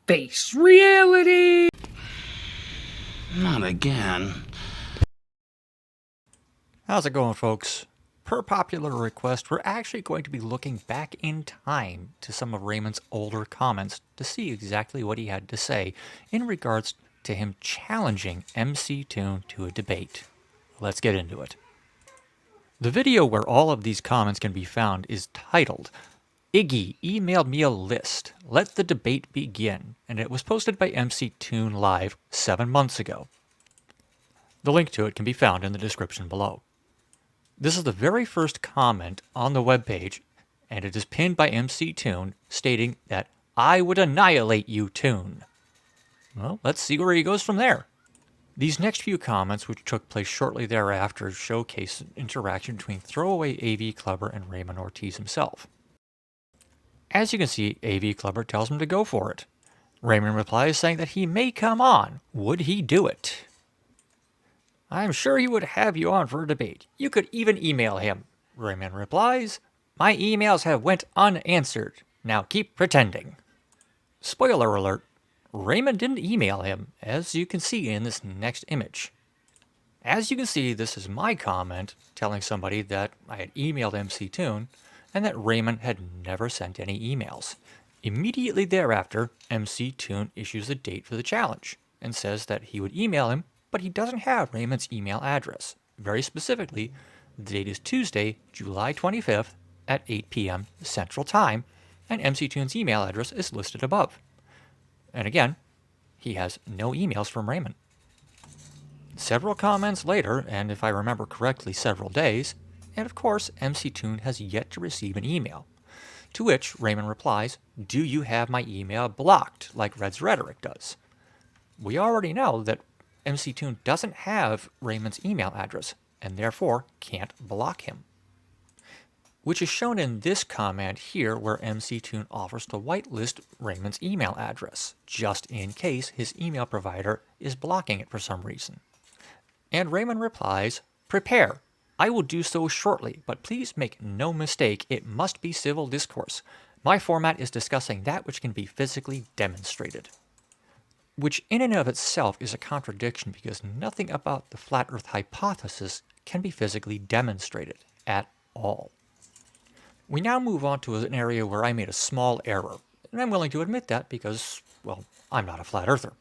Face reality! Not again. How's it going, folks? Per popular request, we're actually going to be looking back in time to some of Raymond's older comments to see exactly what he had to say in regards to him challenging MCtoon to a debate. Let's get into it. The video where all of these comments can be found is titled, Iggy emailed me a list. Let the debate begin, and it was posted by MCtoon Live 7 months ago. The link to it can be found in the description below. This is the very first comment on the webpage, and it is pinned by MCtoon, stating that I would annihilate you, Toon. Well, let's see where he goes from there. These next few comments, which took place shortly thereafter, showcase an interaction between throwaway AV Clubber and Ramon Ortiz himself. As you can see, AV Clubber tells him to go for it. Raymond replies saying that he may come on. Would he do it? I'm sure he would have you on for a debate. You could even email him. Raymond replies, my emails have went unanswered. Now keep pretending. Spoiler alert, Raymond didn't email him, as you can see in this next image. As you can see, this is my comment telling somebody that I had emailed MCtoon, and that Raymond had never sent any emails. Immediately thereafter, MCtoon issues a date for the challenge, and says that he would email him, but he doesn't have Raymond's email address. Very specifically, the date is Tuesday, July 25th at 8 p.m. Central Time, and MCtoon's email address is listed above. And again, he has no emails from Raymond. Several comments later, and if I remember correctly, several days, and of course, MCtoon has yet to receive an email. To which Raymond replies, do you have my email blocked, like Red's Rhetoric does? We already know that MCtoon doesn't have Raymond's email address, and therefore can't block him. Which is shown in this comment here, where MCtoon offers to whitelist Raymond's email address, just in case his email provider is blocking it for some reason. And Raymond replies, prepare. I will do so shortly, but please make no mistake, it must be civil discourse. My format is discussing that which can be physically demonstrated. Which in and of itself is a contradiction, because nothing about the flat earth hypothesis can be physically demonstrated at all. We now move on to an area where I made a small error, and I'm willing to admit that because, well, I'm not a flat earther.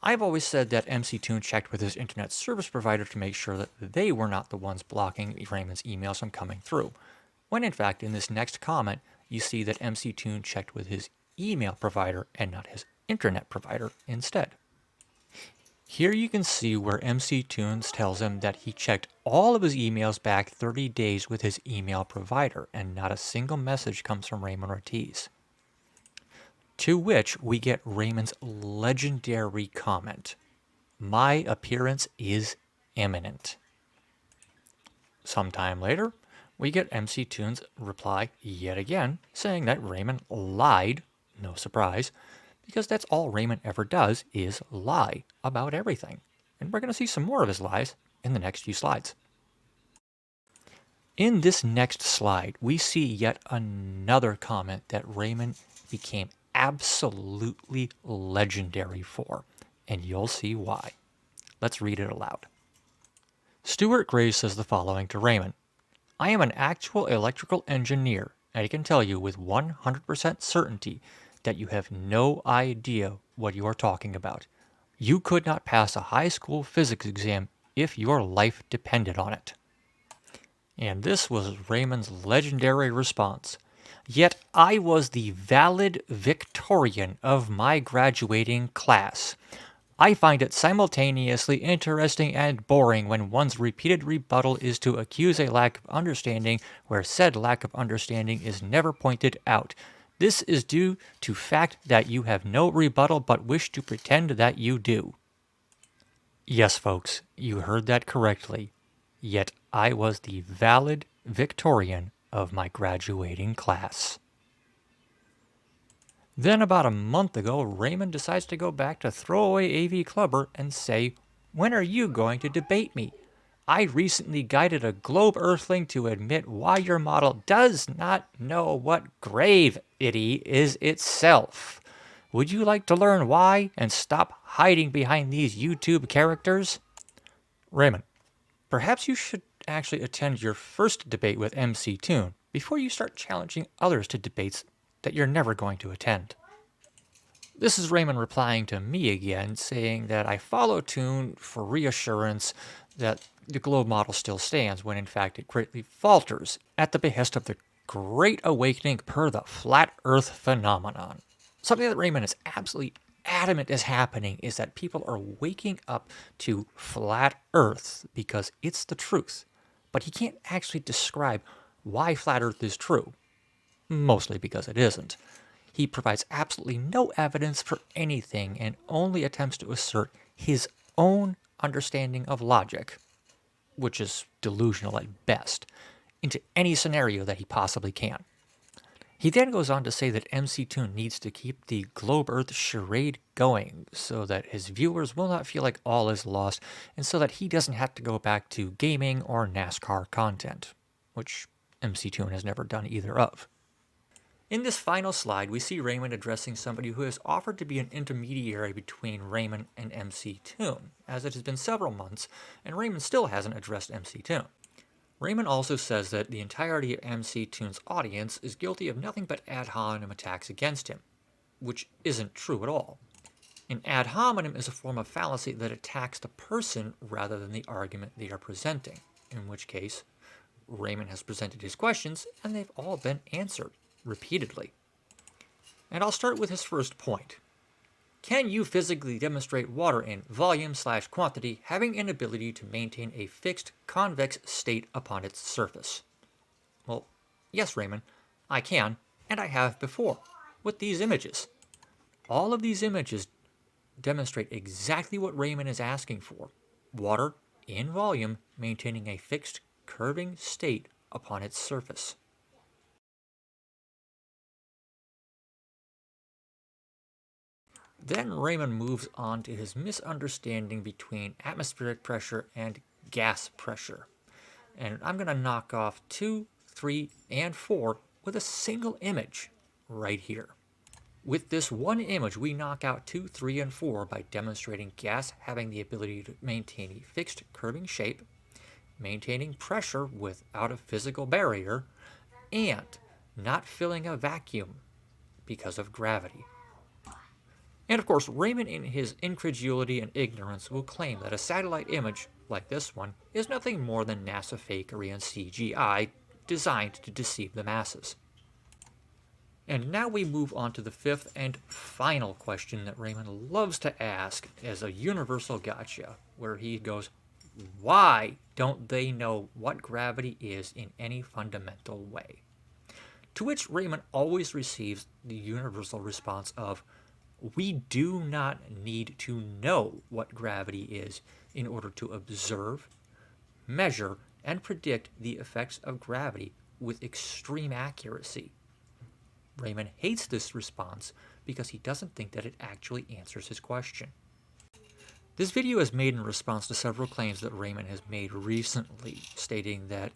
I've always said that MCtoon checked with his internet service provider to make sure that they were not the ones blocking Raymond's emails from coming through, when in fact in this next comment you see that MCtoon checked with his email provider and not his internet provider instead. Here you can see where MCtoon tells him that he checked all of his emails back 30 days with his email provider, and not a single message comes from Ramon Ortiz. To which we get Raymond's legendary comment, my appearance is imminent. Sometime later, we get MCtoon's reply yet again, saying that Raymond lied, no surprise, because that's all Raymond ever does is lie about everything. And we're going to see some more of his lies in the next few slides. In this next slide, we see yet another comment that Raymond became absolutely legendary for, and you'll see why. Let's read it aloud. Stuart Gray says the following to Raymond. I am an actual electrical engineer, and I can tell you with 100% certainty that you have no idea what you are talking about. You could not pass a high school physics exam if your life depended on it. And this was Raymond's legendary response. Yet I was the valid Victorian of my graduating class. I find it simultaneously interesting and boring when one's repeated rebuttal is to accuse a lack of understanding where said lack of understanding is never pointed out. This is due to fact that you have no rebuttal but wish to pretend that you do. Yes, folks, you heard that correctly. Yet I was the valid Victorian of my graduating class. Then about a month ago, Raymond decides to go back to throwaway AV Clubber and say, when are you going to debate me? I recently guided a globe earthling to admit why your model does not know what grave it is itself. Would you like to learn why and stop hiding behind these YouTube characters? Raymond, perhaps you should actually attend your first debate with MCtoon before you start challenging others to debates that you're never going to attend. This is Raymond replying to me again, saying that I follow Toon for reassurance that the globe model still stands, when in fact it greatly falters at the behest of the Great Awakening per the Flat Earth phenomenon. Something that Raymond is absolutely adamant is happening is that people are waking up to Flat Earth because it's the truth. But he can't actually describe why Flat Earth is true, mostly because it isn't. He provides absolutely no evidence for anything and only attempts to assert his own understanding of logic, which is delusional at best, into any scenario that he possibly can. He then goes on to say that MCtoon needs to keep the Globe Earth charade going so that his viewers will not feel like all is lost, and so that he doesn't have to go back to gaming or NASCAR content, which MCtoon has never done either of. In this final slide, we see Raymond addressing somebody who has offered to be an intermediary between Raymond and MCtoon, as it has been several months, and Raymond still hasn't addressed MCtoon. Raymond also says that the entirety of MCtoon's audience is guilty of nothing but ad hominem attacks against him, which isn't true at all. An ad hominem is a form of fallacy that attacks the person rather than the argument they are presenting, in which case Raymond has presented his questions and they've all been answered repeatedly. And I'll start with his first point. Can you physically demonstrate water in volume/quantity having an ability to maintain a fixed convex state upon its surface? Well, yes, Raymond, I can, and I have before, with these images. All of these images demonstrate exactly what Raymond is asking for. Water in volume maintaining a fixed curving state upon its surface. Then Raymond moves on to his misunderstanding between atmospheric pressure and gas pressure. And I'm going to knock off 2, 3, and 4 with a single image right here. With this one image, we knock out 2, 3, and 4 by demonstrating gas having the ability to maintain a fixed curving shape, maintaining pressure without a physical barrier, and not filling a vacuum because of gravity. And of course, Raymond, in his incredulity and ignorance, will claim that a satellite image, like this one, is nothing more than NASA fakery and CGI designed to deceive the masses. And now we move on to the fifth and final question that Raymond loves to ask as a universal gotcha, where he goes, why don't they know what gravity is in any fundamental way? To which Raymond always receives the universal response of, we do not need to know what gravity is in order to observe, measure, and predict the effects of gravity with extreme accuracy. Raymond hates this response because he doesn't think that it actually answers his question. This video is made in response to several claims that Raymond has made recently, stating that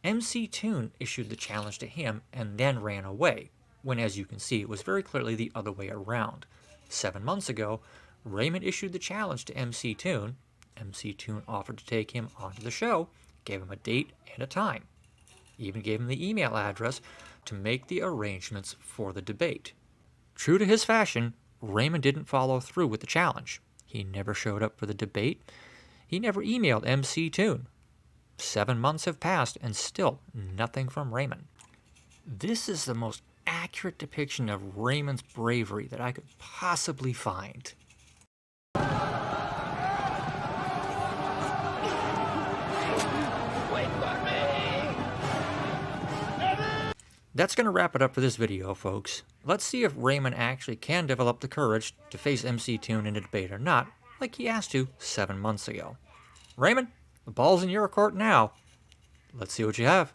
MCtoon issued the challenge to him and then ran away, when, as you can see, it was very clearly the other way around. 7 months ago, Raymond issued the challenge to MCtoon. MCtoon offered to take him onto the show, gave him a date and a time, even gave him the email address to make the arrangements for the debate. True to his fashion, Raymond didn't follow through with the challenge. He never showed up for the debate. He never emailed MCtoon. 7 months have passed and still nothing from Raymond. This is the most accurate depiction of Raymond's bravery that I could possibly find. That's going to wrap it up for this video, folks. Let's see if Raymond actually can develop the courage to face MCtoon in a debate or not, like he asked to 7 months ago. Raymond, the ball's in your court now. Let's see what you have.